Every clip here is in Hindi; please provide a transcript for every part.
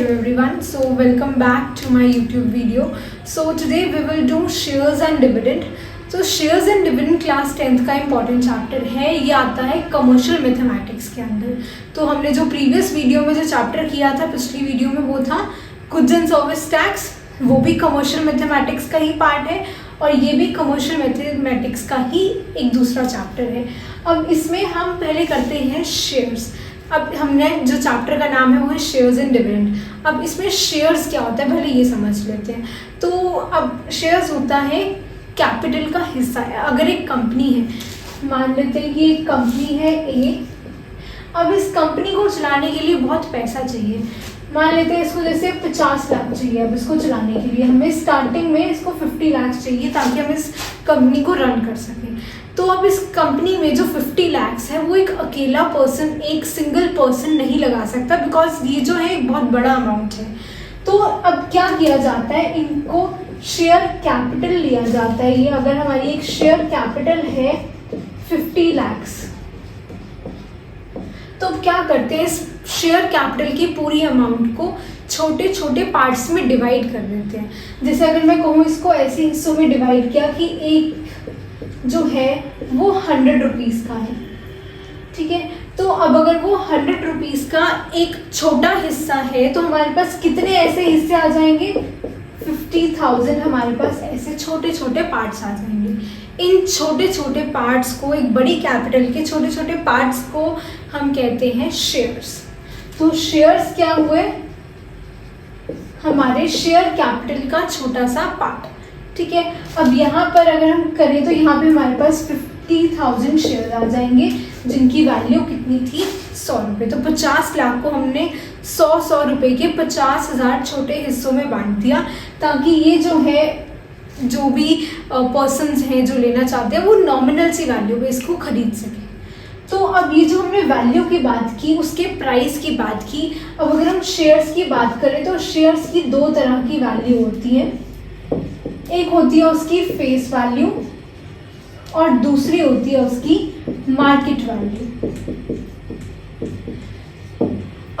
Hello everyone, so welcome back to my YouTube video. So today we will do shares and dividend. तो shares and dividend class 10th का इंपॉर्टेंट चैप्टर है. ये आता है कमर्शियल मैथमेटिक्स के अंदर. तो हमने जो प्रीवियस वीडियो में जो चैप्टर किया था पिछली वीडियो में वो था गुड्स एंड सर्विस टैक्स. वो भी कमर्शियल मैथमेटिक्स का ही पार्ट है और ये भी कमर्शियल मैथमेटिक्स का ही एक दूसरा चैप्टर है. अब इसमें हम पहले करते हैं शेयर्स. अब हमने जो चैप्टर का नाम है वो है शेयर्स एंड डिविडेंड. अब इसमें शेयर्स क्या होता है पहले ये समझ लेते हैं. तो अब शेयर्स होता है कैपिटल का हिस्सा है. अगर एक कंपनी है, मान लेते हैं कि एक कंपनी है ए. अब इस कंपनी को चलाने के लिए बहुत पैसा चाहिए. मान लेते हैं इसको जैसे 50 लाख चाहिए. अब इसको चलाने के लिए हमें स्टार्टिंग में इसको 50 लाख चाहिए ताकि हम इस कंपनी को रन कर सकें. तो अब इस कंपनी में जो 50 लाख है वो एक अकेला पर्सन, एक सिंगल पर्सन नहीं लगा सकता, बिकॉज ये जो है एक बहुत बड़ा अमाउंट है. तो अब क्या किया जाता है, इनको शेयर कैपिटल लिया जाता है. ये अगर हमारी एक शेयर कैपिटल है 50 लाख, तो अब क्या करते हैं, इस शेयर कैपिटल की पूरी अमाउंट को छोटे छोटे पार्ट्स में डिवाइड कर देते हैं. जैसे अगर मैं कहूँ इसको ऐसे हिस्सों में डिवाइड किया कि एक जो है वो 100 रुपीज़ का है. ठीक है, तो अब अगर वो 100 रुपीज़ का एक छोटा हिस्सा है तो हमारे पास कितने ऐसे हिस्से आ जाएंगे, 50,000 हमारे पास ऐसे छोटे छोटे पार्ट्स आ जाएंगे. इन छोटे छोटे पार्ट्स को, एक बड़ी कैपिटल के छोटे छोटे पार्ट्स को हम कहते हैं शेयर्स. तो शेयर्स क्या हुए, हमारे शेयर कैपिटल का छोटा सा पार्ट. ठीक है, अब यहाँ पर अगर हम करें तो यहाँ पे हमारे पास 50,000 शेयर आ जाएंगे जिनकी वैल्यू कितनी थी, 100 रुपये. तो 50 लाख को हमने 100 रुपये के 50,000 छोटे हिस्सों में बांट दिया ताकि ये जो है, जो भी पर्सन्स हैं जो लेना चाहते हैं वो नॉमिनल सी वैल्यू पे इसको खरीद सकें. तो अब ये जो हमने वैल्यू की बात की, उसके प्राइस की बात की. अब अगर हम शेयर्स की बात करें तो शेयर्स की दो तरह की वैल्यू होती है. एक होती है उसकी फेस वैल्यू और दूसरी होती है उसकी मार्केट वैल्यू.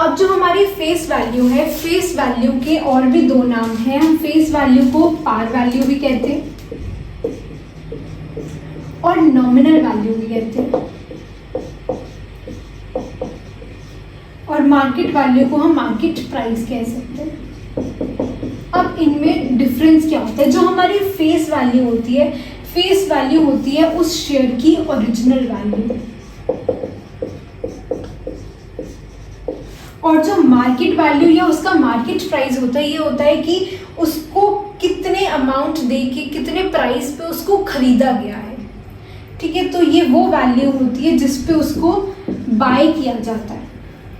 अब जो हमारी फेस वैल्यू है, फेस वैल्यू के और भी दो नाम हैं. हम फेस वैल्यू को पार वैल्यू भी कहते हैं और नॉमिनल वैल्यू भी कहते हैं, और मार्केट वैल्यू को हम मार्केट प्राइस कह सकते हैं. अब इनमें डिफरेंस क्या होता है, जो हमारी फेस वैल्यू होती है, फेस वैल्यू होती है उस शेयर की ओरिजिनल वैल्यू, और जो मार्केट वैल्यू या उसका मार्केट प्राइस होता है, ये होता है कि उसको कितने अमाउंट दे के, कितने प्राइस पे उसको खरीदा गया है. ठीक है, तो ये वो वैल्यू होती है जिस पे उसको बाय किया जाता है.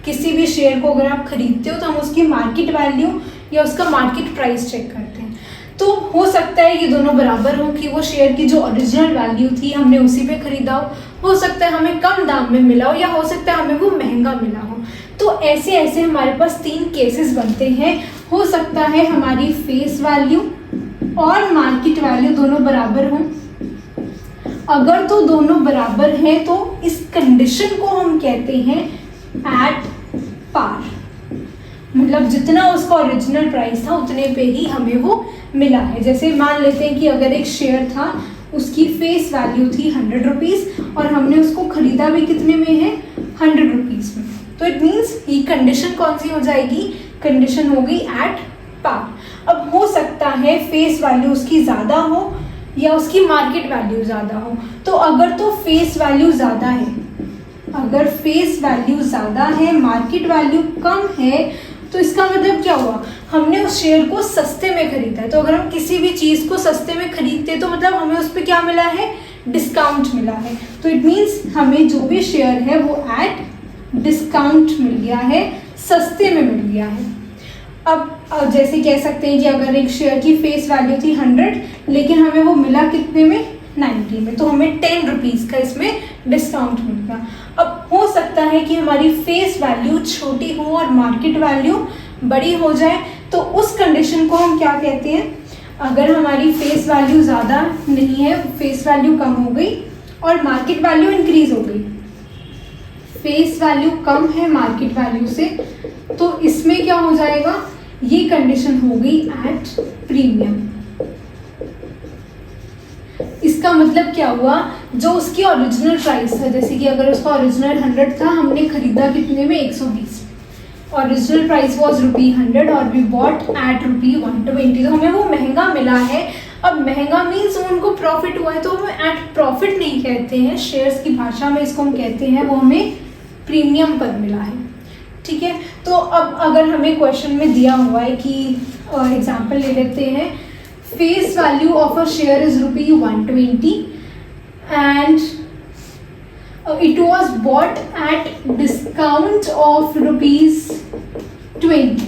किसी भी शेयर को अगर आप खरीदते हो तो हम उसकी मार्केट वैल्यू या उसका मार्केट प्राइस चेक करते हैं. तो हो सकता है ये दोनों बराबर हों, कि वो शेयर की जो ओरिजिनल वैल्यू थी हमने उसी पे खरीदा हो सकता है हमें कम दाम में मिला हो, या हो सकता है हमें वो महंगा मिला हो. तो ऐसे ऐसे हमारे पास 3 केसेस बनते हैं. हो सकता है हमारी फेस वैल्यू और मार्केट वैल्यू दोनों बराबर हों. अगर तो दोनों बराबर हैं तो इस कंडीशन को हम कहते हैं एट पार. मतलब जितना उसका ओरिजिनल प्राइस था उतने पे ही हमें वो मिला है. जैसे मान लेते हैं कि अगर एक शेयर था, उसकी फेस वैल्यू थी 100 रुपीज़ और हमने उसको खरीदा भी कितने में है, 100 रुपीज़ में. तो इट मीन्स ये कंडीशन कौन सी हो जाएगी, कंडीशन हो गई एट पार. अब हो सकता है फेस वैल्यू उसकी ज़्यादा हो या उसकी मार्केट वैल्यू ज़्यादा हो. तो अगर तो फेस वैल्यू ज़्यादा है, अगर फेस वैल्यू ज़्यादा है, मार्केट वैल्यू कम है, तो इसका मतलब क्या हुआ, हमने उस शेयर को सस्ते में खरीदा है. तो अगर हम किसी भी चीज़ को सस्ते में खरीदते हैं तो मतलब हमें उस पर क्या मिला है, डिस्काउंट मिला है. तो इट मीन्स हमें जो भी शेयर है वो एट डिस्काउंट मिल गया है, सस्ते में मिल गया है. अब जैसे कह सकते हैं कि अगर एक शेयर की फेस वैल्यू थी 100 लेकिन हमें वो मिला कितने में, 90 में, तो हमें 10 रुपीज़ का इसमें डिस्काउंट मिल गया. अब हो सकता है कि हमारी फेस वैल्यू छोटी हो और मार्केट वैल्यू बड़ी हो जाए. तो उस कंडीशन को हम क्या कहते हैं, अगर हमारी फेस वैल्यू ज़्यादा नहीं है, फेस वैल्यू कम हो गई और मार्केट वैल्यू इंक्रीज हो गई, फेस वैल्यू कम है मार्केट वैल्यू से, तो इसमें क्या हो जाएगा, ये कंडीशन हो गई एट प्रीमियम। इसका मतलब क्या हुआ, जो उसकी ओरिजिनल प्राइस था, जैसे कि अगर उसका ओरिजिनल 100 था, हमने खरीदा कितने में, 120, ओरिजिनल प्राइस वाज ₹100 और वी बॉट एट ₹120, तो हमें वो महंगा मिला है। अब महंगा मीन्स उनको प्रॉफिट हुआ है, तो हम एट प्रॉफिट नहीं कहते हैं, शेयर्स की भाषा में इसको हम कहते हैं वो हमें प्रीमियम पर मिला है। ठीक है, तो अब अगर हमें क्वेश्चन में दिया हुआ है कि एग्जाम्पल ले लेते हैं, face value of a share is ₹120 and it was bought at discount of ₹20,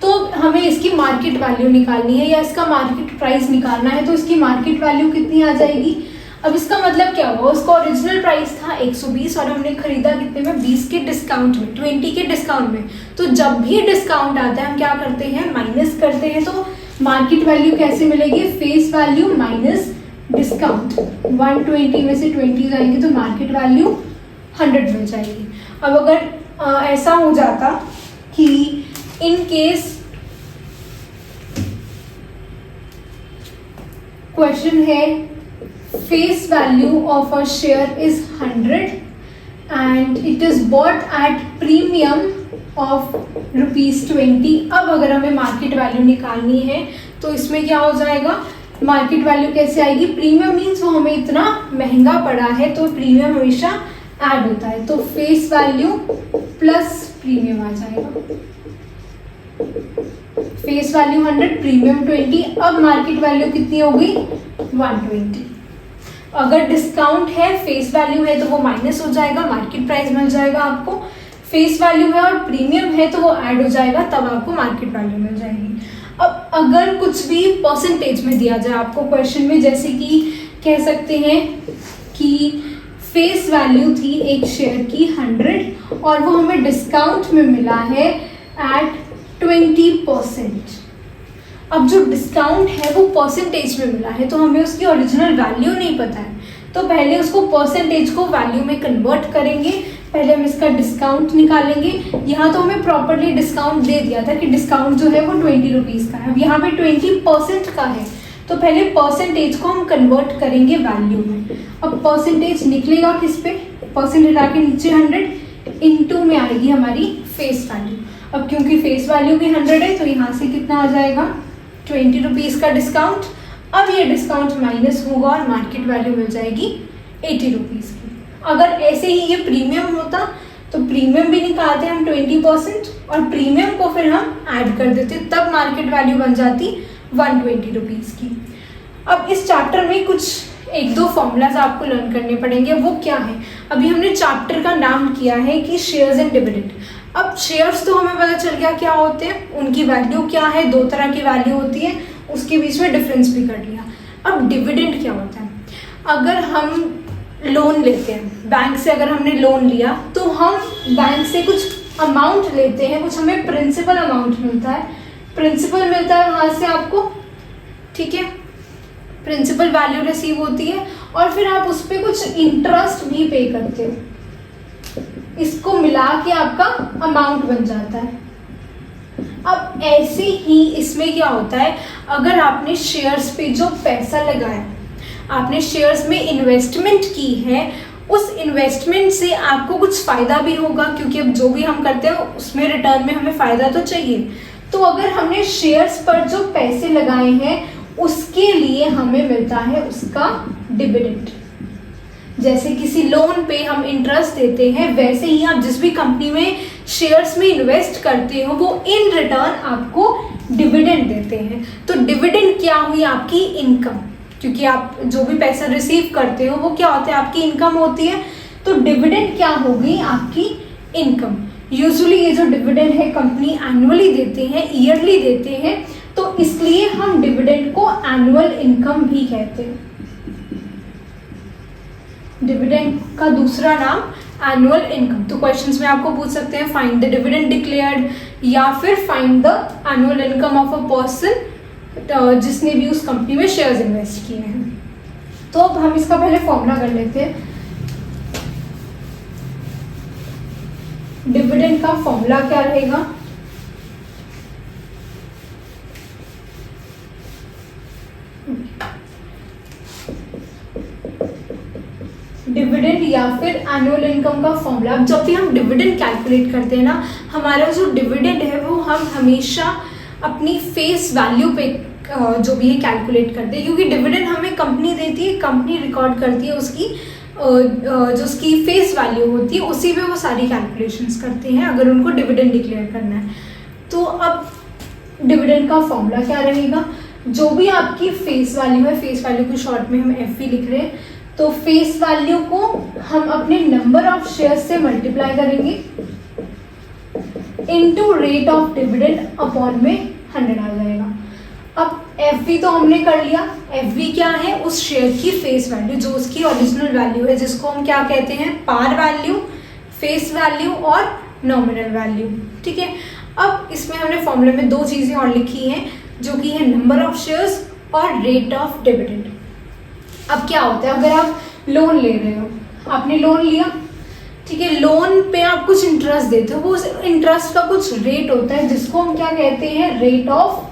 तो हमें इसकी मार्केट वैल्यू निकालनी है या इसका मार्केट प्राइस निकालना है, तो इसकी मार्केट वैल्यू कितनी आ जाएगी। अब इसका मतलब क्या हुआ, उसका ओरिजिनल प्राइस था 120 और हमने खरीदा कितने में, 20 के डिस्काउंट में, 20 के डिस्काउंट में। तो जब भी डिस्काउंट आता है हम क्या करते हैं, माइनस करते हैं। तो मार्केट वैल्यू कैसे मिलेगी, फेस वैल्यू माइनस डिस्काउंट, 120 में से 20 जाएंगे तो मार्केट वैल्यू 100 मिल जाएगी। अब अगर ऐसा हो जाता कि इन केस क्वेश्चन है face value of a share is 100 and it is bought at premium of ₹20। अब अगर हमें मार्केट वैल्यू निकालनी है तो इसमें क्या हो जाएगा, मार्केट वैल्यू कैसे आएगी, प्रीमियम मीन्स वो हमें इतना महंगा पड़ा है, तो प्रीमियम हमेशा ऐड होता है, तो फेस वैल्यू प्लस प्रीमियम आ जाएगा। फेस वैल्यू 100, प्रीमियम 20, अब मार्केट वैल्यू कितनी हो गई, 120। अगर डिस्काउंट है, फेस वैल्यू है तो वो माइनस हो जाएगा, मार्केट प्राइस मिल जाएगा आपको। फेस वैल्यू है और प्रीमियम है तो वो ऐड हो जाएगा, तब आपको मार्केट वैल्यू मिल जाएगी। अब अगर कुछ भी परसेंटेज में दिया जाए आपको क्वेश्चन में, जैसे कि कह सकते हैं कि फेस वैल्यू थी एक शेयर की 100 और वो हमें डिस्काउंट में मिला है एट 20%। अब जो डिस्काउंट है वो परसेंटेज में मिला है, तो हमें उसकी ओरिजिनल वैल्यू नहीं पता है, तो पहले उसको परसेंटेज को वैल्यू में कन्वर्ट करेंगे। पहले हम इसका डिस्काउंट निकालेंगे। यहाँ तो हमें प्रॉपर्ली डिस्काउंट दे दिया था कि डिस्काउंट जो है वो 20 रुपीज़ का है, अब यहाँ पे 20% का है, तो पहले परसेंटेज को हम कन्वर्ट करेंगे वैल्यू में। अब परसेंटेज निकलेगा किस पे, परसेंटेज आके नीचे 100 इनटू में आएगी हमारी फेस वैल्यू। अब क्योंकि फेस वैल्यू भी 100 है तो यहाँ से कितना आ जाएगा, 20 रुपीज़ का डिस्काउंट। अब ये डिस्काउंट माइनस होगा और मार्केट वैल्यू मिल जाएगी 80 रुपीज़ की। अगर ऐसे ही ये प्रीमियम होता तो प्रीमियम भी निकालते हम 20% और प्रीमियम को फिर हम ऐड कर देते, तब मार्केट वैल्यू बन जाती 120 रुपीज़ की। अब इस चैप्टर में कुछ 1-2 फॉर्मूलाज आपको लर्न करने पड़ेंगे। वो क्या है, अभी हमने चैप्टर का नाम किया है कि शेयर्स एंड डिविडेंड। अब शेयर्स तो हमें पता चल गया क्या होते हैं, उनकी वैल्यू क्या है, 2 तरह की वैल्यू होती है, उसके बीच में डिफरेंस भी कर लिया। अब डिविडेंड क्या होता है, अगर हम लोन लेते हैं बैंक से, अगर हमने लोन लिया तो हम बैंक से कुछ अमाउंट लेते हैं, कुछ हमें प्रिंसिपल अमाउंट मिलता है, प्रिंसिपल मिलता है वहाँ से आपको, ठीक है, प्रिंसिपल वैल्यू रिसीव होती है और फिर आप उस पर कुछ इंटरेस्ट भी पे करते हो, इसको मिला के आपका अमाउंट बन जाता है। अब ऐसे ही इसमें क्या होता है, अगर आपने शेयर्स पे जो पैसा लगाया, आपने शेयर्स में इन्वेस्टमेंट की है, उस इन्वेस्टमेंट से आपको कुछ फ़ायदा भी होगा, क्योंकि अब जो भी हम करते हैं उसमें रिटर्न में हमें फ़ायदा तो चाहिए। तो अगर हमने शेयर्स पर जो पैसे लगाए हैं उसके लिए हमें मिलता है उसका डिविडेंड। जैसे किसी लोन पे हम इंटरेस्ट देते हैं, वैसे ही आप जिस भी कंपनी में शेयर्स में इन्वेस्ट करते हो वो इन रिटर्न आपको डिविडेंड देते हैं। तो डिविडेंड क्या हुई, आपकी इनकम, क्योंकि आप जो भी पैसा रिसीव करते हो वो क्या होता है, आपकी इनकम होती है। तो डिविडेंड क्या होगी, आपकी इनकम। यूजुअली ये जो डिविडेंड है कंपनी एनुअली देते हैं, ईयरली देते हैं, तो इसलिए हम डिविडेंड को एनुअल इनकम भी कहते हैं। डिविडेंड का दूसरा नाम एनुअल इनकम। तो क्वेश्चंस में आपको पूछ सकते हैं फाइंड द डिविडेंड डिक्लेयर्ड, या फिर find the annual income of a person जिसने भी उस कंपनी में शेयर्स इन्वेस्ट किए हैं। तो अब हम इसका पहले फॉर्मूला कर लेते हैं। डिविडेंड का फॉर्मूला क्या रहेगा? डिविडेंड या फिर एनुअल इनकम का फॉर्मूला, जब भी हम डिविडेंड कैलकुलेट करते हैं ना, हमारा जो डिविडेंड है वो हम हमेशा अपनी फेस वैल्यू पे जो भी है कैलकुलेट करते हैं, क्योंकि डिविडेंड हमें कंपनी देती है, कंपनी रिकॉर्ड करती है उसकी जो उसकी फेस वैल्यू होती है उसी पे वो सारी कैलकुलेशंस करते हैं अगर उनको डिविडेंड डिक्लेयर करना है। तो अब डिविडेंड का फॉर्मूला क्या रहेगा? जो भी आपकी फेस वैल्यू है, फेस वैल्यू की शॉर्ट में हम एफ लिख रहे हैं, तो फेस वैल्यू को हम अपने नंबर ऑफ शेयर्स से मल्टीप्लाई करेंगे into rate of dividend upon में 100 आ जाएगा। अब एफ तो हमने कर लिया, एफ क्या है? उस शेयर की फेस वैल्यू, जो उसकी ओरिजिनल वैल्यू है, जिसको हम क्या कहते हैं? पार वैल्यू, फेस वैल्यू और नॉमिनल वैल्यू। ठीक है, अब इसमें हमने फॉर्मूले में दो चीज़ें और लिखी हैं, जो कि है नंबर ऑफ शेयर्स और रेट ऑफ डिविडेंड। अब क्या होता है, अगर आप लोन ले रहे हो, आपने लोन लिया, ठीक है, लोन पे आप कुछ इंटरेस्ट देते हो, वो उस इंटरेस्ट का कुछ रेट होता है जिसको हम क्या कहते हैं? Rate of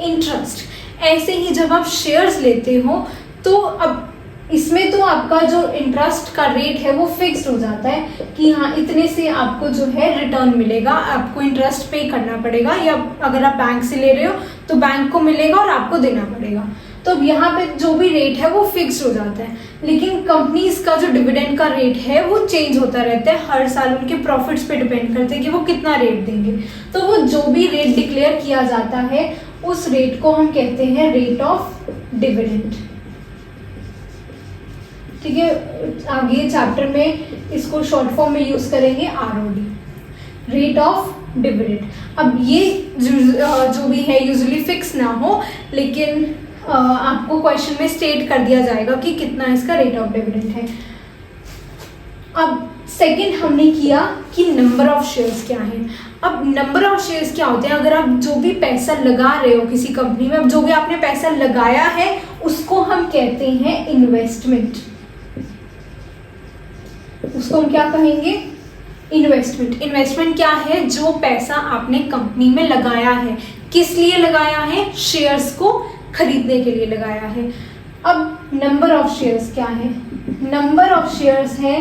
interest. ऐसे ही जब आप शेयर्स लेते हो तो अब इसमें तो आपका जो इंटरेस्ट का रेट है वो फिक्स्ड हो जाता है कि हाँ इतने से आपको जो है रिटर्न मिलेगा, आपको इंटरेस्ट पे करना पड़ेगा, या अगर आप बैंक से ले रहे हो तो बैंक को मिलेगा और आपको देना पड़ेगा। तो अब यहाँ पे जो भी रेट है वो फिक्स्ड हो जाता है, लेकिन कंपनीज का जो डिविडेंड का रेट है वो चेंज होता रहता है हर साल, उनके प्रॉफिट्स पे डिपेंड करते हैं कि वो कितना रेट देंगे। तो वो जो भी रेट डिक्लेयर किया जाता है उस रेट को हम कहते हैं रेट ऑफ डिविडेंड। ठीक है, आगे चैप्टर में इसको शॉर्ट फॉर्म में यूज करेंगे आरओडी, रेट ऑफ डिविडेंड। अब ये जो भी है यूजुअली फिक्स ना हो, लेकिन आपको क्वेश्चन में स्टेट कर दिया जाएगा कि कितना इसका रेट ऑफ डिविडेंड है। अब सेकंड हमने किया कि नंबर ऑफ शेयर्स क्या है। अब नंबर ऑफ शेयर्स क्या होते हैं? अगर आप जो भी पैसा लगा रहे हो किसी कंपनी में, अब जो भी आपने पैसा लगाया है उसको हम कहते हैं इन्वेस्टमेंट। उसको हम क्या कहेंगे? इन्वेस्टमेंट। इन्वेस्टमेंट क्या है? जो पैसा आपने कंपनी में लगाया है, किस लिए लगाया है? शेयर्स को खरीदने के लिए लगाया है। अब नंबर ऑफ शेयर्स क्या है? नंबर ऑफ शेयर्स है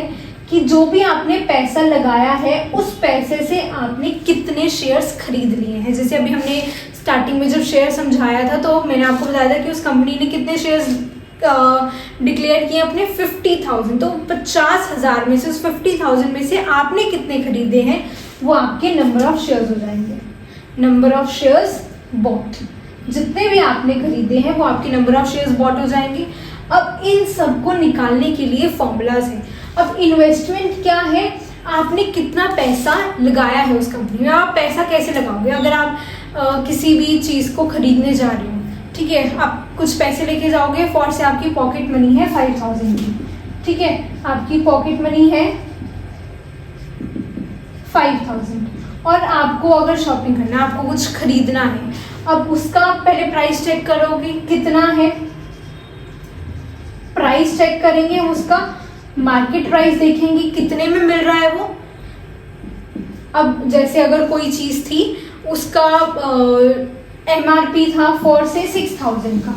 कि जो भी आपने पैसा लगाया है उस पैसे से आपने कितने शेयर्स खरीद लिए हैं। जैसे अभी हमने स्टार्टिंग में जब शेयर समझाया था तो मैंने आपको बताया था कि उस कंपनी ने कितने शेयर्स डिक्लेयर किए अपने 50,000, तो 50,000 में से, उस 50,000 में से आपने कितने खरीदे हैं वो आपके नंबर ऑफ शेयर्स हो जाएंगे। नंबर ऑफ शेयर्स बॉट, जितने भी आपने खरीदे हैं वो आपके नंबर ऑफ शेयर्स बॉट हो जाएंगे। अब इन सबको निकालने के लिए फॉर्मूलाज हैं। अब इन्वेस्टमेंट क्या है? आपने कितना पैसा लगाया है उस कंपनी में। आप पैसा कैसे लगाओगे? अगर आप किसी भी चीज़ को खरीदने जा रहे हो, ठीक है, आप कुछ पैसे लेके जाओगे, फॉर से आपकी पॉकेट मनी है 5,000 की, ठीक है, आपकी पॉकेट मनी है 5,000 और आपको अगर शॉपिंग करना है, आपको कुछ खरीदना है, अब उसका पहले प्राइस चेक करोगे कितना है, प्राइस चेक करेंगे, उसका मार्केट प्राइस देखेंगे कितने में मिल रहा है वो। अब जैसे अगर कोई चीज़ थी उसका MRP था 4 से 6,000 का,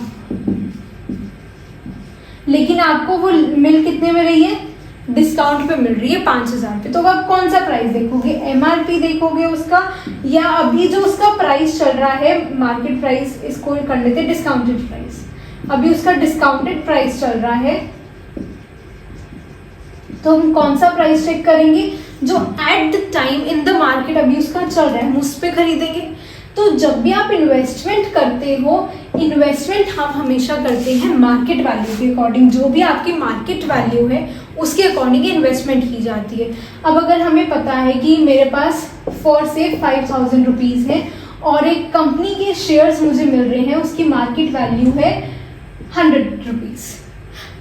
लेकिन आपको वो मिल कितने में रही है? डिस्काउंट पे मिल रही है 5,000 पे। तो आप कौन सा प्राइस देखोगे? MRP देखोगे उसका, या अभी जो उसका प्राइस चल रहा है मार्केट प्राइस, इसको कर लेते हैं डिस्काउंटेड प्राइस। अभी उसका डिस्काउंटेड प्राइस चल रहा है तो हम कौन सा प्राइस चेक करेंगे? जो at the time in the market अभी उसका चल रहा है हम उस पे खरीदेंगे। तो जब भी आप इन्वेस्टमेंट करते हो, इन्वेस्टमेंट हम हमेशा करते हैं मार्केट वैल्यू के अकॉर्डिंग। जो भी आपकी मार्केट वैल्यू है उसके अकॉर्डिंग इन्वेस्टमेंट की जाती है। अब अगर हमें पता है कि मेरे पास 4 से 5,000 रुपीज़ है और एक कंपनी के शेयर्स मुझे मिल रहे हैं, उसकी मार्केट वैल्यू है 100 रुपीज़,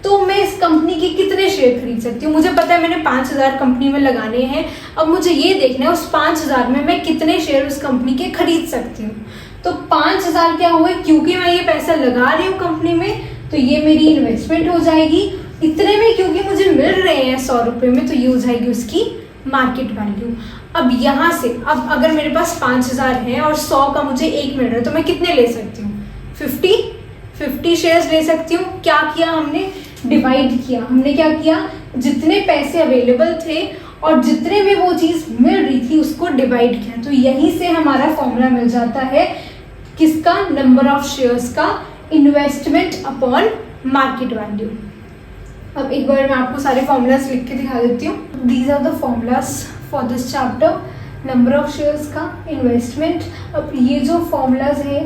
तो मैं इस कंपनी के कितने शेयर खरीद सकती हूँ? मुझे पता है मैंने 5,000 कंपनी में लगाने हैं। अब मुझे ये देखना है उस 5,000 में मैं कितने शेयर उस कंपनी के खरीद सकती हूँ। तो 5,000 क्या हुए? क्योंकि मैं ये पैसा लगा रही हूँ कंपनी में तो ये मेरी इन्वेस्टमेंट हो जाएगी। इतने में क्योंकि मुझे मिल रहे हैं 100 रुपये में, तो ये हो जाएगी उसकी मार्केट वैल्यू। अब यहाँ से अब अगर मेरे पास 5,000 है और 100 का मुझे 1 मिल रहा है तो मैं कितने ले सकती हूँ? 50 शेयर्स ले सकती हूँ। क्या किया हमने? डिवाइड किया। हमने क्या किया? जितने पैसे अवेलेबल थे और जितने में वो चीज़ मिल रही थी उसको डिवाइड किया। तो यहीं से हमारा फॉर्मूला मिल जाता है किसका? नंबर ऑफ शेयर्स का, इन्वेस्टमेंट अपॉन मार्केट वैल्यू। अब एक बार मैं आपको सारे फॉर्मूलाज लिख के दिखा देती हूँ। These are the formulas for this chapter. Number of shares का, इन्वेस्टमेंट। अब ये जो फॉर्मूलाज है,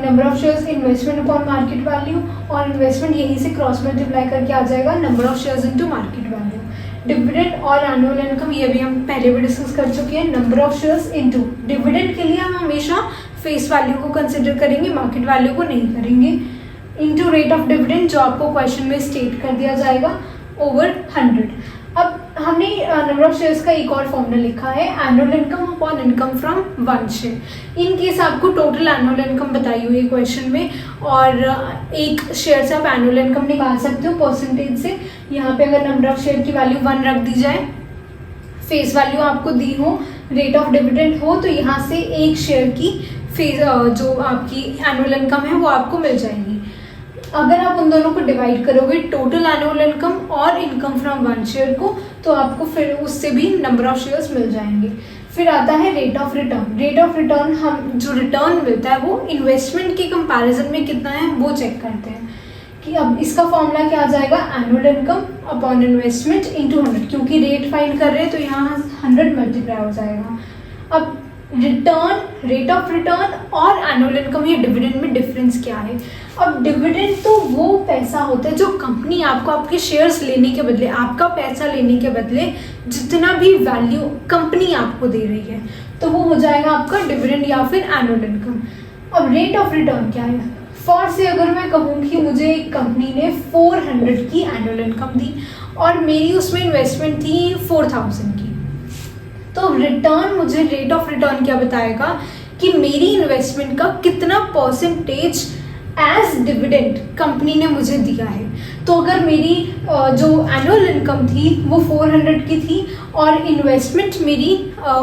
number of shares, investment upon market value, और इन्वेस्टमेंट यहीं से क्रॉस मल्टीप्लाई करके आ जाएगा number of shares into market value. Dividend और एनुअल इनकम, ये भी हम पहले भी डिस्कस कर चुके हैं। Number of shares into dividend के लिए हम हमेशा फेस वैल्यू को कंसिडर करेंगे, मार्केट वैल्यू को नहीं करेंगे। इनटू रेट ऑफ डिविडेंड जो आपको क्वेश्चन में स्टेट कर दिया जाएगा ओवर 100। अब हमने नंबर ऑफ शेयर्स का एक और फॉर्मूला लिखा है, annual income upon income from 1 share. In case आपको टोटल एनुअल इनकम बताई हुई है क्वेश्चन में, और एक शेयर से आप एनुअल इनकम निकाल सकते हो परसेंटेज से। यहाँ पे अगर नंबर ऑफ शेयर की वैल्यू 1 रख दी जाए, फेस वैल्यू आपको दी हो, रेट ऑफ डिविडेंड हो, तो यहाँ से एक शेयर की फेस जो आपकी एनुअल इनकम है वो आपको मिल जाएगी। अगर आप उन दोनों को डिवाइड करोगे, टोटल एनुअल इनकम और इनकम फ्रॉम 1 शेयर को, तो आपको फिर उससे भी नंबर ऑफ शेयर्स मिल जाएंगे। फिर आता है rate of return. Rate of return, हम जो रिटर्न मिलता है वो इन्वेस्टमेंट के कंपैरिजन में कितना है वो चेक करते हैं कि अब इसका फॉर्मूला क्या आ जाएगा? Annual income upon investment into 100, क्योंकि रेट फाइंड कर रहे हैं तो यहाँ 100 मल्टीप्लाई हो जाएगा। अब रिटर्न, रेट ऑफ रिटर्न और एनुअल इनकम, ये डिविडेंड में डिफरेंस क्या है? अब डिविडेंड तो वो पैसा होता है जो कंपनी आपको आपके शेयर्स लेने के बदले, आपका पैसा लेने के बदले जितना भी वैल्यू कंपनी आपको दे रही है, तो वो हो जाएगा आपका डिविडेंड या फिर एनुअल इनकम। अब रेट ऑफ रिटर्न क्या है? फॉर से अगर मैं कहूँ कि मुझे एक कंपनी ने 400 की एनुअल इनकम दी और मेरी उसमें इन्वेस्टमेंट थी 4000 की, तो रिटर्न, मुझे रेट ऑफ रिटर्न क्या बताएगा कि मेरी इन्वेस्टमेंट का कितना परसेंटेज एज डिविडेंड कंपनी ने मुझे दिया है। तो अगर मेरी जो एनुअल इनकम थी वो 400 की थी और इन्वेस्टमेंट मेरी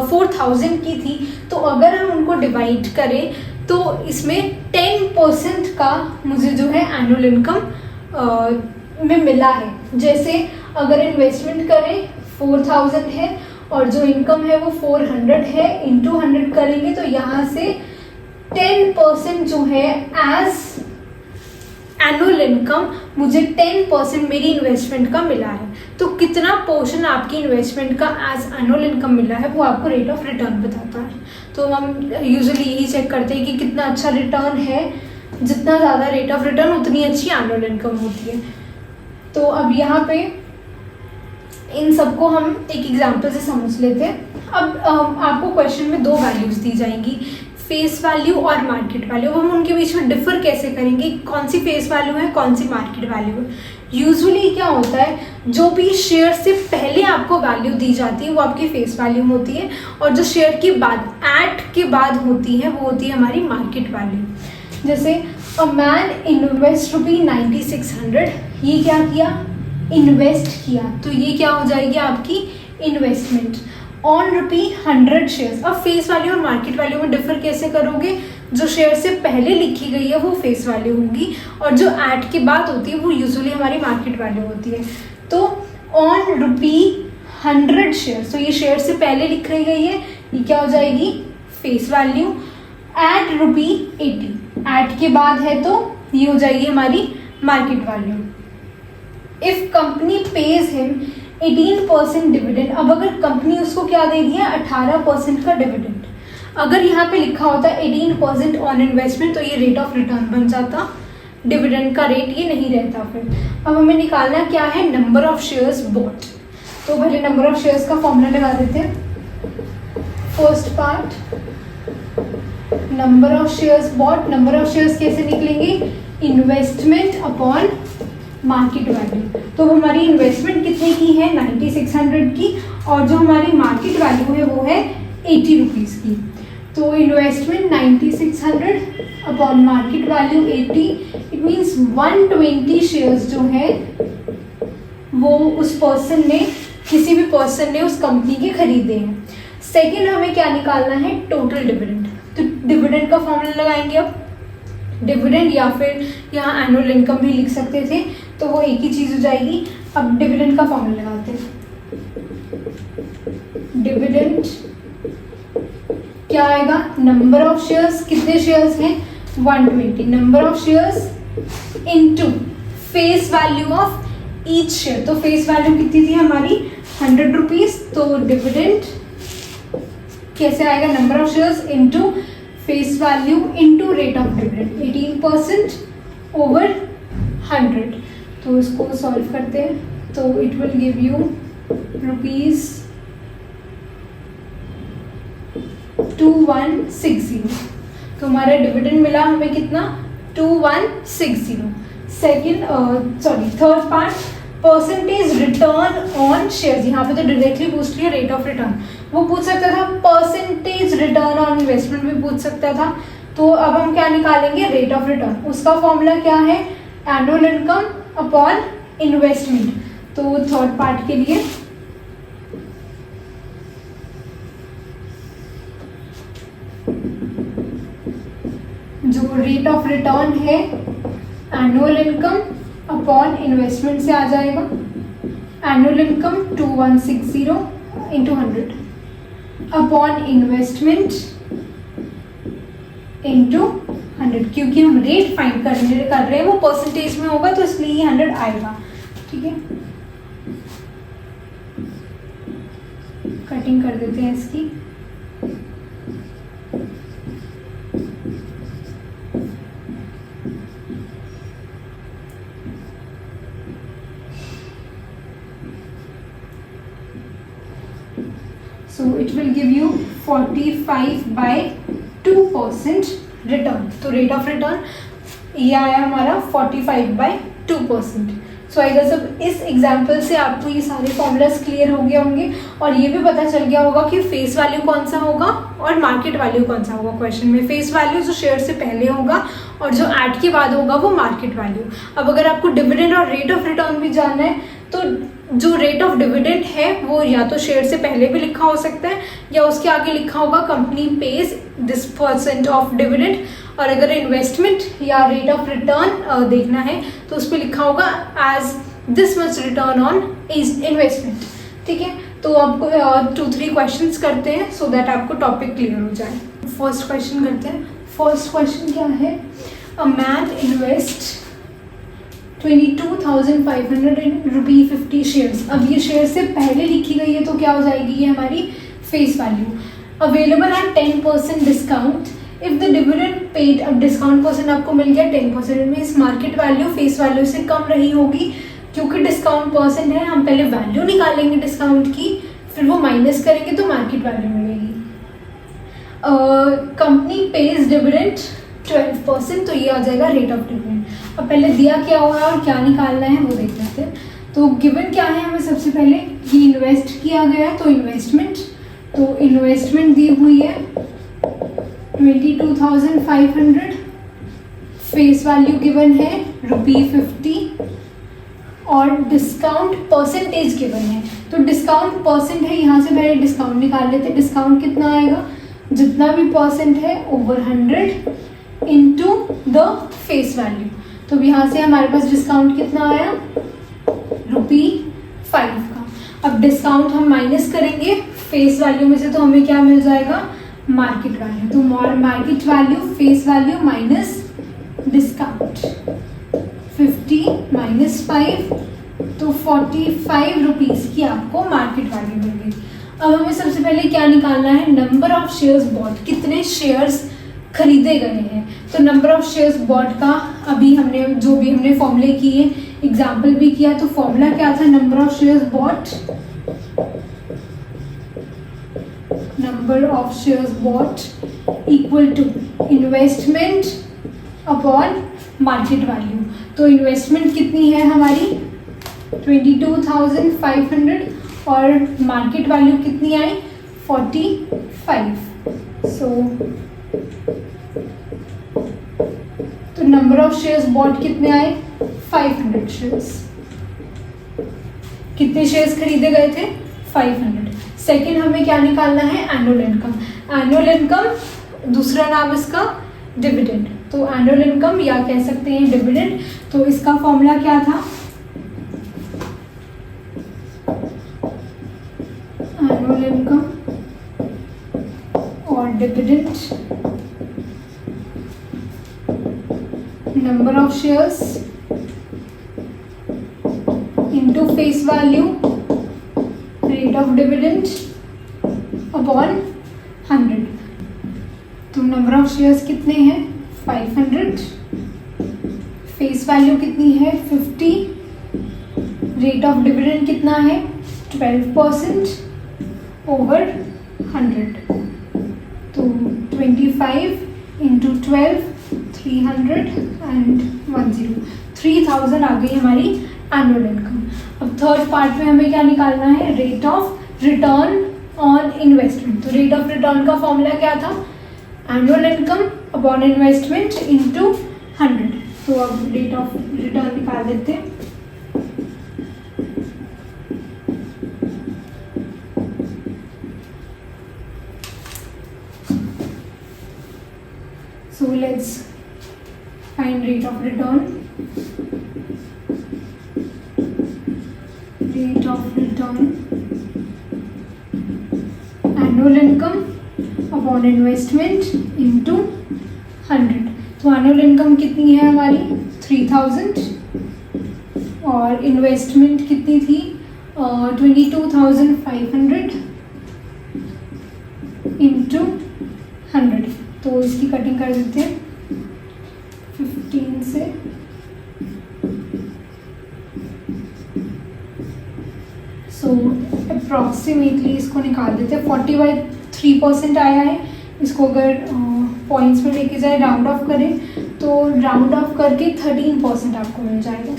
4000 की थी, तो अगर हम उनको डिवाइड करें तो इसमें 10% का मुझे जो है एनुअल इनकम में मिला है। जैसे अगर इन्वेस्टमेंट करें 4000 है और जो इनकम है वो 400 है, इंटू 100 करेंगे तो यहाँ से 10% जो है एज एनुअल इनकम मुझे 10% मेरी इन्वेस्टमेंट का मिला है। तो कितना पोर्शन आपकी इन्वेस्टमेंट का एज एनुअल इनकम मिला है वो आपको रेट ऑफ रिटर्न बताता है। तो हम यूजुअली यही चेक करते हैं कि कितना अच्छा रिटर्न है, जितना ज़्यादा रेट ऑफ रिटर्न उतनी अच्छी एनुअल इनकम होती है। तो अब यहाँ पे इन सबको हम एक एग्जाम्पल से समझ लेते हैं। अब आपको क्वेश्चन में 2 वैल्यूज दी जाएंगी, फेस वैल्यू और मार्केट वैल्यू। हम उनके बीच में डिफर कैसे करेंगे, कौन सी फेस वैल्यू है, कौन सी मार्केट वैल्यू है। यूजुअली क्या होता है, जो भी शेयर से पहले आपको वैल्यू दी जाती है वो आपकी फेस वैल्यू होती है, और जो शेयर के बाद, एट के बाद होती है वो होती है हमारी मार्केट वैल्यू। जैसे अ मैन इन्वेस्ट ₹9600, ये क्या किया? इन्वेस्ट किया, तो ये क्या हो जाएगी आपकी इन्वेस्टमेंट ऑन ₹100 शेयर्स। अब फेस वैल्यू और मार्केट वैल्यू में डिफर कैसे करोगे? जो शेयर से पहले लिखी गई है वो फेस वैल्यू होगी और जो एट के बाद होती है वो यूजुअली हमारी मार्केट वैल्यू होती है। तो ऑन ₹100 शेयर्स, तो ये शेयर से पहले लिख रही गई है, ये क्या हो जाएगी? Face value. एट ₹80, एट के बाद है तो ये हो जाएगी हमारी market value. If company page him 18% dividend, अब अगर कंपनी उसको क्या दे दिया? 18% का डिविडेंड। अगर यहाँ पे लिखा होता 18% ऑन इन्वेस्टमेंट तो ये रेट ऑफ रिटर्न बन जाता, डिविडेंड का रेट ये नहीं रहता। फिर अब हमें निकालना क्या है? Number of shares bot. तो पहले नंबर ऑफ शेयर्स का फॉर्मूला लगा देते हैं। First part, number of shares bought. Number of shares कैसे निकलेंगे? Investment upon market value. तो हमारी इन्वेस्टमेंट कितने की है? 9600 की, और जो हमारी मार्केट वैल्यू है वो है 80 रुपीज़ की। तो investment 9600 upon market value 80, it means 120 shares जो है वो उस पर्सन ने किसी भी पर्सन ने उस कंपनी के खरीदे हैं। सेकंड हमें क्या निकालना है, टोटल डिविडेंड। तो डिविडेंड का फॉर्मूला लगाएंगे अब, डिविडेंड या फिर यहाँ एनुअल इनकम भी लिख सकते थे, तो वो एक ही चीज़ हो जाएगी। अब डिविडेंड का फॉर्मूला लगाते हैं। डिविडेंड क्या आएगा, नंबर ऑफ शेयर्स, कितने शेयर्स हैं 120, number of shares into face value of each share. तो फेस वैल्यू कितनी थी हमारी 100 रुपीज, तो डिविडेंड कैसे आएगा, number of shares into face value into rate of dividend 18% over 100। तो इसको सॉल्व करते हैं, तो it will give you rupees 2160। तो हमारा डिविडेंड मिला हमें कितना 2160। Third part, percentage return on shares. यहाँ पे तो डायरेक्टली पूछ लिया रेट ऑफ रिटर्न, वो पूछ सकता था परसेंटेज रिटर्न ऑन इन्वेस्टमेंट भी पूछ सकता था। तो अब हम क्या निकालेंगे, रेट ऑफ रिटर्न। उसका फॉर्मूला क्या है, एनुअल इनकम अपॉन इन्वेस्टमेंट। तो थर्ड पार्ट के लिए जो रेट ऑफ रिटर्न है एनुअल इनकम अपॉन इन्वेस्टमेंट से आ जाएगा। Annual income 2160 into 100 upon investment into 100, क्योंकि हम रेट फाइंड कर रहे हैं वो परसेंटेज में होगा, तो इसलिए ये 100 आएगा। ठीक है, कटिंग कर देते हैं इसकी। So it will give you 45/2% return. तो रेट ऑफ रिटर्न ये आया हमारा 45/2%। सो आई गेस अब इस एग्जाम्पल से आपको ये सारे फॉर्मूलाज क्लियर हो गए होंगे और ये भी पता चल गया होगा कि फेस वैल्यू कौन सा होगा और मार्केट वैल्यू कौन सा होगा। क्वेश्चन में फेस वैल्यू जो शेयर से पहले होगा और जो ऐड के बाद होगा वो मार्केट वैल्यू। अब अगर आपको डिविडेंड और रेट ऑफ रिटर्न भी जानना है तो जो रेट ऑफ डिविडेंड है वो या तो शेयर से पहले भी लिखा हो सकता है या उसके आगे लिखा होगा company page this % of dividend, और अगर इन्वेस्टमेंट या रेट ऑफ रिटर्न देखना है तो उस पर लिखा होगा as this much return on investment. ठीक है, तो आपको 2-3 क्वेश्चंस करते हैं सो दैट आपको टॉपिक क्लियर हो जाए। फर्स्ट क्वेश्चन करते हैं। फर्स्ट क्वेश्चन क्या है, a man invest 22,500 rupee 50 shares. अब ये शेयर से पहले लिखी गई है तो क्या हो जाएगी ये हमारी face value. Available at 10% discount if the dividend paid. अब डिस्काउंट परसेंट आपको मिल गया 10%, में इस मार्केट वैल्यू फेस वैल्यू से कम रही होगी क्योंकि डिस्काउंट परसेंट है। हम पहले वैल्यू निकालेंगे डिस्काउंट की, फिर वो माइनस करेंगे तो मार्केट वैल्यू मिलेगी। कंपनी पेज डिविडेंड 12%, तो ये आ जाएगा रेट ऑफ डिविडेंड। अब पहले दिया क्या हुआ है और क्या निकालना है वो देख लेते हैं। तो गिवन क्या है हमें, सबसे पहले ये इन्वेस्ट किया गया है तो इन्वेस्टमेंट, तो इन्वेस्टमेंट दी हुई है 22,500, फेस वैल्यू गिवन है ₹50 और डिस्काउंट परसेंटेज गिवन है। तो डिस्काउंट परसेंट है, यहाँ से पहले डिस्काउंट निकाल लेते हैं। डिस्काउंट कितना आएगा, जितना भी परसेंट है over 100 into the face value. तो यहाँ से हमारे पास डिस्काउंट कितना आया ₹5 का। अब डिस्काउंट हम माइनस करेंगे फेस वैल्यू में से, तो हमें क्या मिल जाएगा, मार्केट वैल्यू। तो market value face value minus discount 50 minus 5, तो 45 रुपीज़ की आपको मार्केट वैल्यू मिल गई। अब हमें सबसे पहले क्या निकालना है, नंबर ऑफ शेयर्स बॉट, कितने शेयर्स खरीदे गए हैं। तो नंबर ऑफ शेयर्स बॉट का अभी हमने फॉर्मूले किए, एग्जाम्पल भी किया, तो फॉर्मूला क्या था, number of shares bought, number of shares bought equal to investment upon market value. तो इन्वेस्टमेंट कितनी है हमारी 22,500 और मार्केट वैल्यू कितनी आई 45। तो नंबर ऑफ शेयर्स बॉट कितने आए 500 शेयर्स। कितने शेयर्स खरीदे गए थे? 500। सेकंड हमें क्या निकालना है? Annual income. एनुअल इनकम दूसरा नाम इसका डिविडेंड, तो एनुअल इनकम या कह सकते हैं डिविडेंड। तो इसका फॉर्मूला क्या था? एनुअल इनकम और dividend, number of shares into face value, rate of dividend upon 100। तो नंबर ऑफ शेयर्स कितने हैं? 500, फेस वैल्यू कितनी है? 50, रेट ऑफ डिविडेंड कितना है? 12% ओवर 100। तो 25 इंटू 12, 300 एंड 10, 3000 आ गई हमारी एनुअल इनकम। अब थर्ड पार्ट में हमें क्या निकालना है? Rate of return on investment. तो रेट ऑफ रिटर्न का फॉर्मूला क्या था? Annual income upon investment into 100। तो अब रेट ऑफ रिटर्न निकाल देते हैं। So let's find rate of return. Rate of return, annual income upon investment into 100। तो annual income कितनी है हमारी? 3000 और इन्वेस्टमेंट कितनी थी? 22,500 इंटू 100। तो इसकी कटिंग कर देते हैं 15 से। सो अप्रॉक्सीमेटली इसको निकाल देते हैं। 40/3% आया है। इसको अगर पॉइंट्स में लेके जाए, राउंड ऑफ करें, तो राउंड ऑफ करके 13% आपको मिल जाएगा।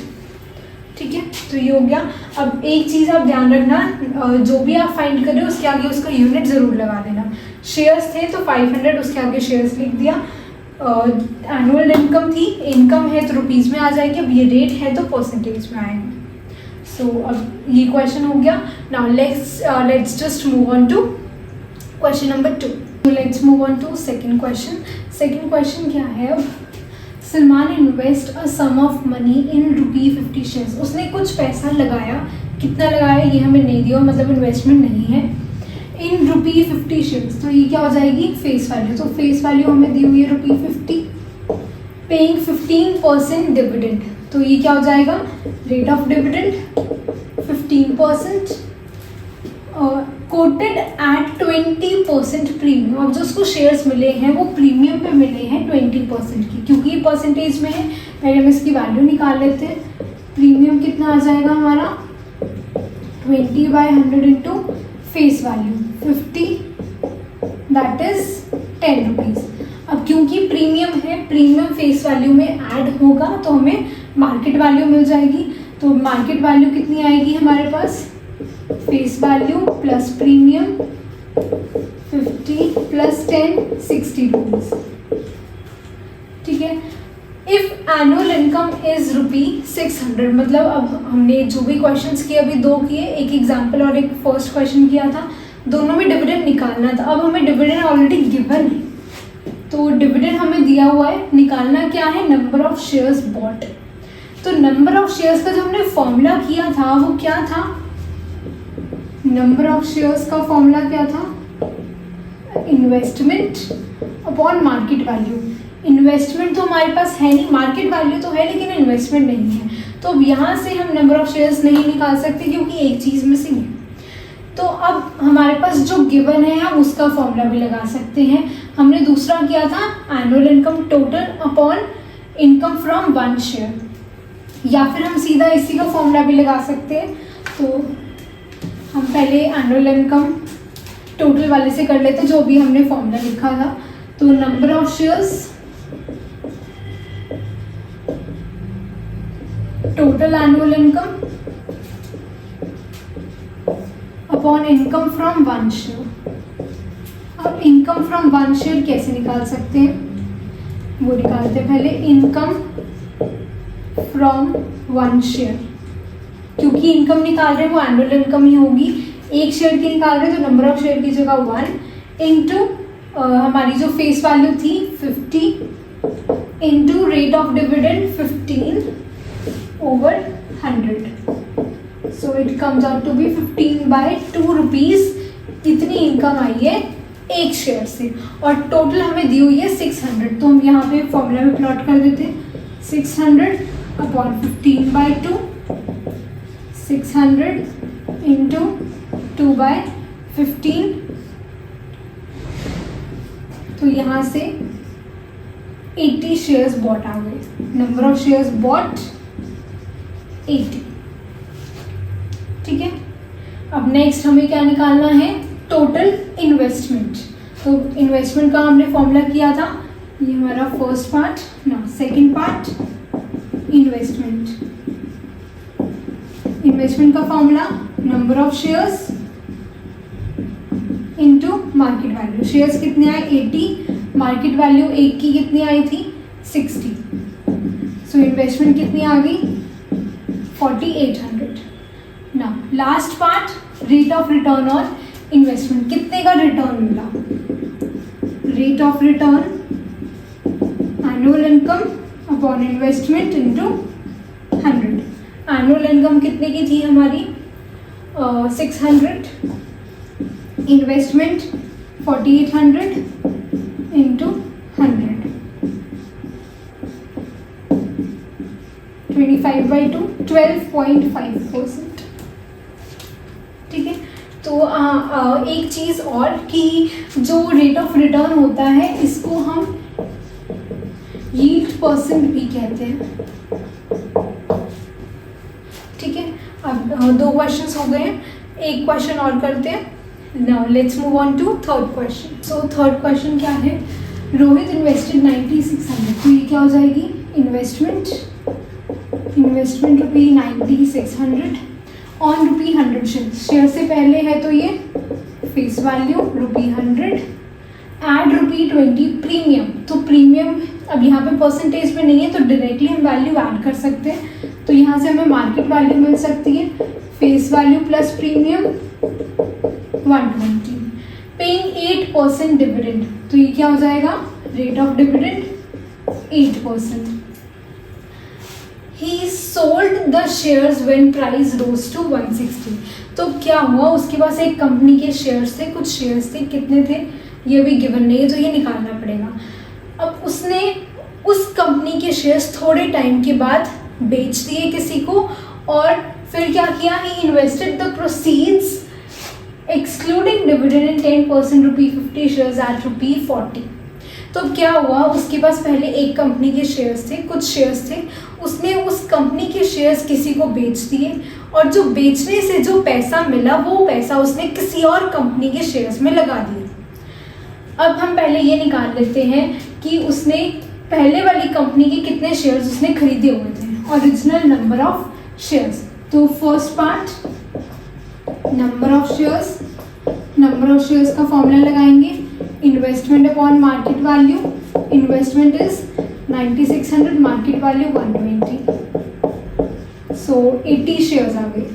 ठीक है, तो ये हो गया। अब एक चीज़ आप ध्यान रखना, जो भी आप फाइंड कर रहे हो उसके आगे उसका यूनिट ज़रूर लगा देना। शेयर्स थे तो 500, उसके आगे शेयर्स लिख दिया। एनुअल इनकम थी, इनकम है तो रुपीज़ में आ जाएगी। अब ये रेट है तो परसेंटेज में आएगा। सो अब ये क्वेश्चन हो गया। Now let's just move on to question number 2। तो let's move on to second question. Second question क्या है? अब Salman invest a sum of money in ₹50 shares. उसने कुछ पैसा लगाया, कितना लगाया ये हमें नहीं दिया, मतलब इन्वेस्टमेंट नहीं है। इन ₹50 शेयर्स, तो ये क्या हो जाएगी? Face value. तो फेस वैल्यू हमें दी हुई है ₹50, पेइंग 15% डिविडेंड। तो ये क्या हो जाएगा? Rate of dividend 15%, quoted at 20% premium. अब जो उसको शेयर्स मिले हैं वो प्रीमियम पे मिले हैं 20% की, क्योंकि ये परसेंटेज में है। पहले हम इसकी वैल्यू निकाल लेते हैं। प्रीमियम कितना आ जाएगा हमारा? 20/100 into face value 50, that is 10 rupees. अब क्योंकि प्रीमियम है, प्रीमियम फेस वैल्यू में ऐड होगा तो हमें मार्केट वैल्यू मिल जाएगी। तो मार्केट वैल्यू कितनी आएगी हमारे पास? Face value plus premium 50 plus 10, 60 rupees. ठीक है। इफ एनुअल इनकम इज ₹600, मतलब अब हमने जो भी क्वेश्चंस किए, अभी 2 किए, एक एग्जाम्पल और एक फर्स्ट क्वेश्चन किया था, दोनों में डिविडेंड निकालना था। अब हमें डिविडेंड ऑलरेडी गिवन है, तो डिविडेंड हमें दिया हुआ है। निकालना क्या है? Number of shares bot. तो नंबर ऑफ शेयर्स का जो हमने फॉर्मूला किया था वो क्या था? नंबर ऑफ शेयर्स का फॉर्मूला क्या था? Investment upon market value. Investment तो हमारे पास है नहीं, मार्केट वैल्यू तो है लेकिन इन्वेस्टमेंट नहीं है। तो अब यहाँ से हम नंबर ऑफ शेयर्स नहीं निकाल सकते क्योंकि एक चीज़ मिसिंग है। तो अब हमारे पास जो गिवन है हम उसका फॉर्मूला भी लगा सकते हैं। हमने दूसरा किया था annual income total upon income from 1 share, या फिर हम सीधा इसी का फॉर्मूला भी लगा सकते हैं। तो हम पहले एनुअल इनकम टोटल वाले से कर लेते, जो भी हमने फॉर्मूला लिखा था। तो number of shares total annual income upon income from 1 share. अब इनकम फ्रॉम 1 शेयर कैसे निकाल सकते हैं? वो निकालते हैं पहले। इनकम फ्रॉम 1 शेयर क्योंकि इनकम निकाल रहे हैं वो एनुअल इनकम ही होगी। एक शेयर की निकाल रहे हैं तो नंबर ऑफ शेयर की जगह 1 इंटू हमारी जो फेस वैल्यू थी 50 into rate of dividend 15/100। So it comes out to be 15/2 rupees. इतनी इनकम आई है एक शेयर से और टोटल हमें दी हुई है 600। तो हम यहाँ पे फॉर्मूला में प्लॉट कर देते हैं 600/15/2 600 इंटू 2/15। तो यहाँ से 80 शेयर्स बॉट आ गए। Number of shares bot 80। ठीक है, अब नेक्स्ट हमें क्या निकालना है, टोटल इन्वेस्टमेंट। तो इन्वेस्टमेंट का हमने फॉर्मूला किया था, ये हमारा फर्स्ट पार्ट ना सेकंड पार्ट इन्वेस्टमेंट। इन्वेस्टमेंट का formula number of shares into market value. Shares कितने आए 80, मार्केट वैल्यू एक की कितनी आई थी 60। सो इन्वेस्टमेंट कितनी आ गई 4800। ना last part rate of return और इन्वेस्टमेंट, कितने का रिटर्न मिला, rate of return annual income upon investment into 100। Annual income कितने की थी हमारी 600, इन्वेस्टमेंट 4800 इंटू 100, 25/2 12.5%। ठीक है, तो एक चीज़ और कि जो रेट ऑफ रिटर्न होता है इसको हम यील्ड परसेंट भी कहते हैं। ठीक है, अब 2 क्वेश्चंस हो गए हैं, एक क्वेश्चन और करते हैं। Now let's move on to third question. So third question क्या है, रोहित इन्वेस्टेड 9600। तो ये क्या हो जाएगी investment rupee 9600 on rupee 100 share से पहले है तो ये फेस वैल्यू रुपी 100 एड रुपी 20 प्रीमियम। तो प्रीमियम अब यहाँ पे परसेंटेज पे नहीं है तो डायरेक्टली हम वैल्यू ऐड कर सकते हैं। तो यहाँ से हमें मार्केट वैल्यू मिल सकती है face value plus premium 120, paying 8% dividend. तो ये क्या हो जाएगा rate of dividend 8%। He sold the shares when price rose to 160। तो क्या हुआ, उसके पास एक कंपनी के शेयर्स थे, कुछ शेयर्स थे, कितने थे ये भी गिवन नहीं है तो ये निकालना पड़ेगा। अब उसने उस कंपनी के शेयर्स थोड़े टाइम के बाद बेच दिए किसी को और फिर क्या किया, he invested the proceeds excluding dividend in 10% rupee 50 shares at रुपी 40। तो क्या हुआ, उसके पास पहले एक कंपनी के शेयर्स थे, कुछ शेयर्स थे, उसने उस कंपनी के शेयर्स किसी को बेच दिए और जो बेचने से जो पैसा मिला वो पैसा उसने किसी और कंपनी के शेयर्स में लगा दिया। अब हम पहले ये निकाल लेते हैं कि उसने पहले वाली कंपनी के कितने शेयर्स उसने खरीदे हुए थे, ओरिजिनल नंबर ऑफ शेयर्स। तो first part number of shares का फॉर्मूला लगाएंगे, investment upon market value. Investment is 9600, market value 120। So 80 shares आ गए।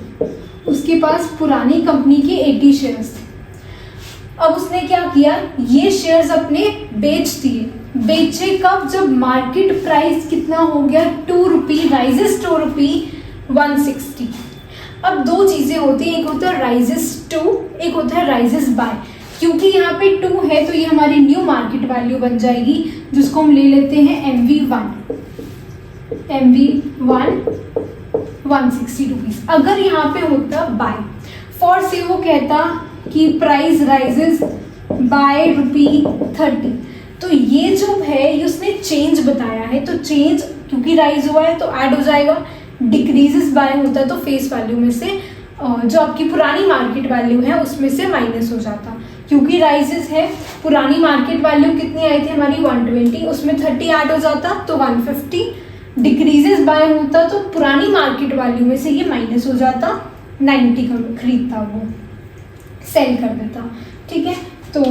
उसके पास पुरानी कंपनी के 80 शेयर्स थे। अब उसने क्या किया, ये शेयर्स अपने बेच दिए। बेचे कब, जब मार्केट प्राइस कितना हो गया 2 रुपी, राइजेस टू रुपी 160। अब 2 चीज़ें होती हैं, एक होता है राइजेस टू, एक होता है राइजेस बाय। क्योंकि यहाँ पे 2 है तो ये हमारी न्यू मार्केट वैल्यू बन जाएगी जिसको हम ले लेते हैं MV1 160 रुपीज़। अगर यहाँ पे होता बाय, फॉर से वो कहता कि प्राइस राइजेस बाय रुपी 30, तो ये जो है ये उसने चेंज बताया है, तो चेंज क्योंकि राइज हुआ है तो ऐड हो जाएगा। डिक्रीजेस बाय होता तो फेस वैल्यू में से जो आपकी पुरानी मार्केट वैल्यू है उसमें से माइनस हो जाता। क्योंकि राइजेस है, पुरानी मार्केट वैल्यू कितनी आई थी हमारी 120, उसमें 30 ऐड हो जाता तो 150। डिक्रीजेस बाय होता तो पुरानी मार्केट वैल्यू में से ये माइनस हो जाता, 90 का खरीदता वो, सेल कर देता। ठीक है, तो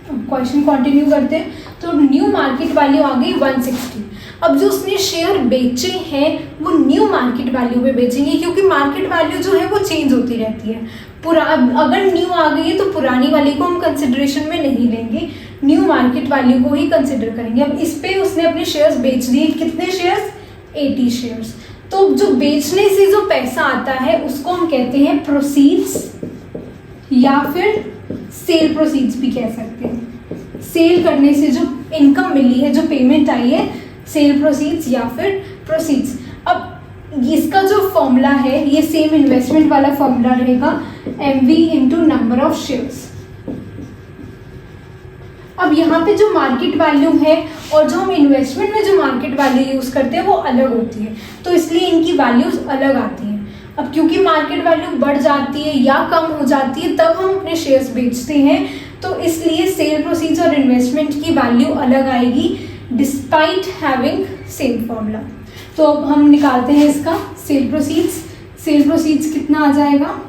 क्वेश्चन कंटिन्यू करते हैं। तो न्यू मार्केट वैल्यू आ गई 160। अब जो उसने शेयर बेचे हैं वो न्यू मार्केट वैल्यू पे बेचेंगे, क्योंकि मार्केट वैल्यू जो है वो चेंज होती रहती है। अगर न्यू आ गई है तो पुरानी वाली को हम कंसिडरेशन में नहीं लेंगे, न्यू मार्केट वैल्यू को ही कंसिडर करेंगे। अब इस पे उसने अपने शेयर्स बेच दिए, कितने शेयर्स? 80 शेयर्स। तो जो बेचने से जो पैसा आता है उसको हम कहते हैं प्रोसीड्स, या फिर सेल प्रोसीड्स भी कह सकते हैं। सेल करने से जो इनकम मिली है, जो पेमेंट आई है, सेल प्रोसीड्स या फिर प्रोसीड्स। अब इसका जो फॉर्मूला है ये सेम इन्वेस्टमेंट वाला फॉर्मूला रहेगा, MV into number of shares. अब यहाँ पे जो मार्केट वैल्यू है और जो हम इन्वेस्टमेंट में जो मार्केट वैल्यू यूज करते हैं वो अलग होती है, तो इसलिए इनकी वैल्यूज अलग आती हैं। अब क्योंकि मार्केट वैल्यू बढ़ जाती है या कम हो जाती है तब हम अपने शेयर्स बेचते हैं, तो इसलिए सेल प्रोसीड्स और इन्वेस्टमेंट की वैल्यू अलग आएगी डिस्पाइट हैविंग सेम फॉर्मूला। तो अब हम निकालते हैं इसका सेल प्रोसीड्स। सेल प्रोसीड्स कितना आ जाएगा?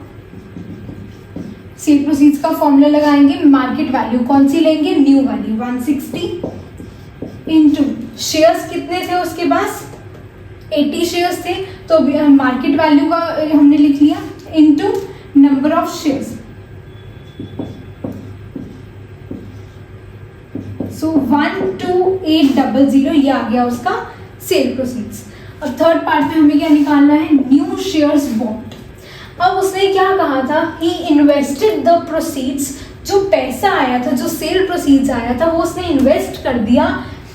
सेल प्रोसीड्स का फॉर्मूला लगाएंगे, मार्केट वैल्यू कौन सी लेंगे? न्यू वाली 160 इंटू शेयर्स कितने थे उसके पास? 80 शेयर्स थे, तो मार्केट वैल्यू का हमने लिख लिया इंटू नंबर ऑफ शेयर्स। सो 12800 ये आ गया उसका सेल प्रोसीड्स। अब थर्ड पार्ट में हमें क्या निकालना है? New shares bot. अब उसने क्या कहा था? ही इन्वेस्टेड द प्रोसीड्स, जो पैसा आया था, जो सेल प्रोसीड्स आया था वो उसने इन्वेस्ट कर दिया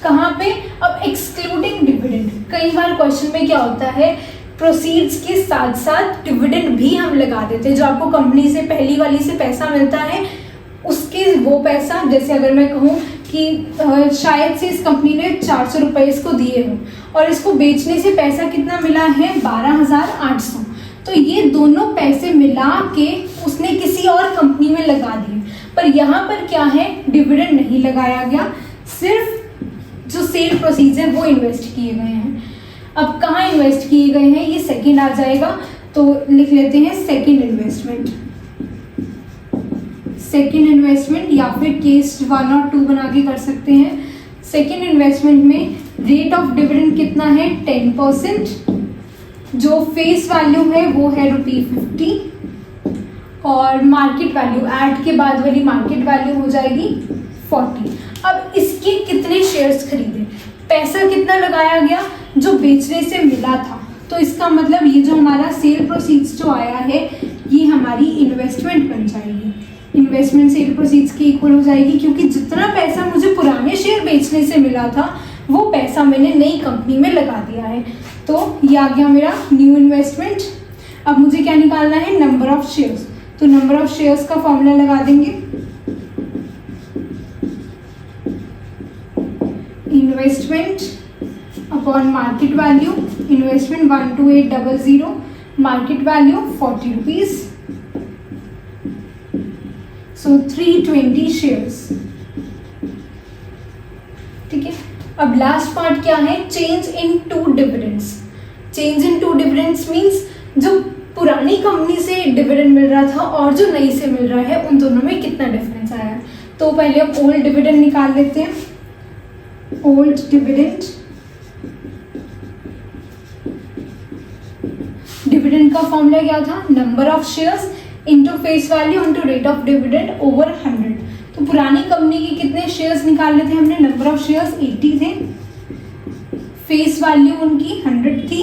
कहाँ पे? अब एक्सक्लूडिंग डिविडेंड। कई बार क्वेश्चन में क्या होता है, प्रोसीड्स के साथ साथ डिविडेंड भी हम लगा देते हैं। जो आपको कंपनी से पहली वाली से पैसा मिलता है उसके वो पैसा, जैसे अगर मैं कहूँ कि शायद से इस कंपनी ने 400 रुपये इसको दिए हों और इसको बेचने से पैसा कितना मिला है? 12,800। तो ये दोनों पैसे मिला के उसने किसी और कंपनी में लगा दिए, पर यहाँ पर क्या है? डिविडेंड नहीं लगाया गया, सिर्फ जो सेल प्रोसीड्स है वो इन्वेस्ट किए गए हैं। अब कहाँ इन्वेस्ट किए गए हैं? ये सेकंड आ जाएगा, तो लिख लेते हैं सेकंड इन्वेस्टमेंट। सेकेंड इन्वेस्टमेंट या फिर केस 1 और 2 बना के कर सकते हैं। सेकेंड इन्वेस्टमेंट में रेट ऑफ डिविडेंड कितना है? 10%। जो फेस वैल्यू है वो है ₹50 और मार्केट वैल्यू ऐड के बाद वाली मार्केट वैल्यू हो जाएगी 40। अब इसके कितने शेयर्स खरीदे? पैसा कितना लगाया गया? जो बेचने से मिला था, तो इसका मतलब ये जो हमारा सेल प्रोसीड्स जो आया है ये हमारी इन्वेस्टमेंट बन जाएगी। इन्वेस्टमेंट सेल प्रोसीड्स की इक्वल हो जाएगी, क्योंकि जितना पैसा मुझे पुराने शेयर बेचने से मिला था वो पैसा मैंने नई कंपनी में लगा दिया है। तो ये आ गया मेरा न्यू इन्वेस्टमेंट। अब मुझे क्या निकालना है? Number of shares. तो नंबर ऑफ शेयर्स का फॉर्मूला लगा देंगे, investment upon market value. Investment 12800, market value 40 rupees, so 320 shares. ठीक है। अब लास्ट पार्ट क्या है? Change in two dividends. Change in two dividends means जो पुरानी कंपनी से डिविडेंड मिल रहा था और जो नई से मिल रहा है उन दोनों में कितना डिफरेंस आया है। तो पहले हम ओल्ड डिविडेंड निकाल लेते हैं। ओल्ड डिविडेंड, डिविडेंड का फॉर्मूला क्या था? Number of shares into face value into rate of dividend over 100। तो पुरानी कंपनी के कितने शेयर्स निकाले थे हमने? नंबर ऑफ शेयर्स 80 थे, फेस वैल्यू उनकी 100 थी,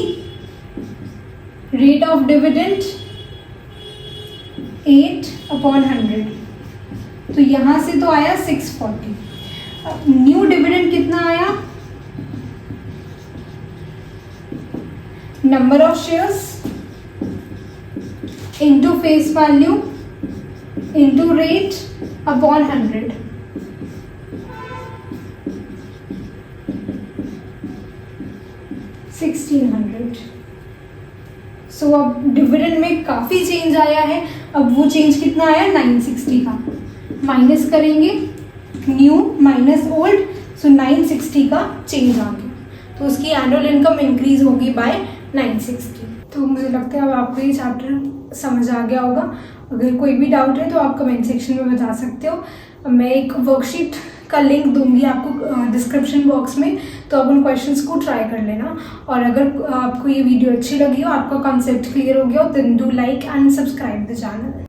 रेट ऑफ डिविडेंड 8/100। तो यहां से तो आया 640। न्यू डिविडेंड कितना आया? Number of shares into face value into rate upon 100। $1600। सो अब डिविडेंड में काफ़ी चेंज आया है। अब वो चेंज कितना आया? 960 का। माइनस करेंगे न्यू माइनस ओल्ड, सो 960 का चेंज आ गया। तो उसकी एनुअल इनकम इंक्रीज होगी बाय 960। तो मुझे लगता है अब आपको ये चैप्टर समझ आ गया होगा। अगर कोई भी डाउट है तो आप कमेंट सेक्शन में बता सकते हो। मैं एक वर्कशीट का लिंक दूंगी आपको डिस्क्रिप्शन बॉक्स में, तो आप उन क्वेश्चंस को ट्राई कर लेना। और अगर आपको ये वीडियो अच्छी लगी हो, आपका कॉन्सेप्ट क्लियर हो गया हो, then do like and subscribe the channel.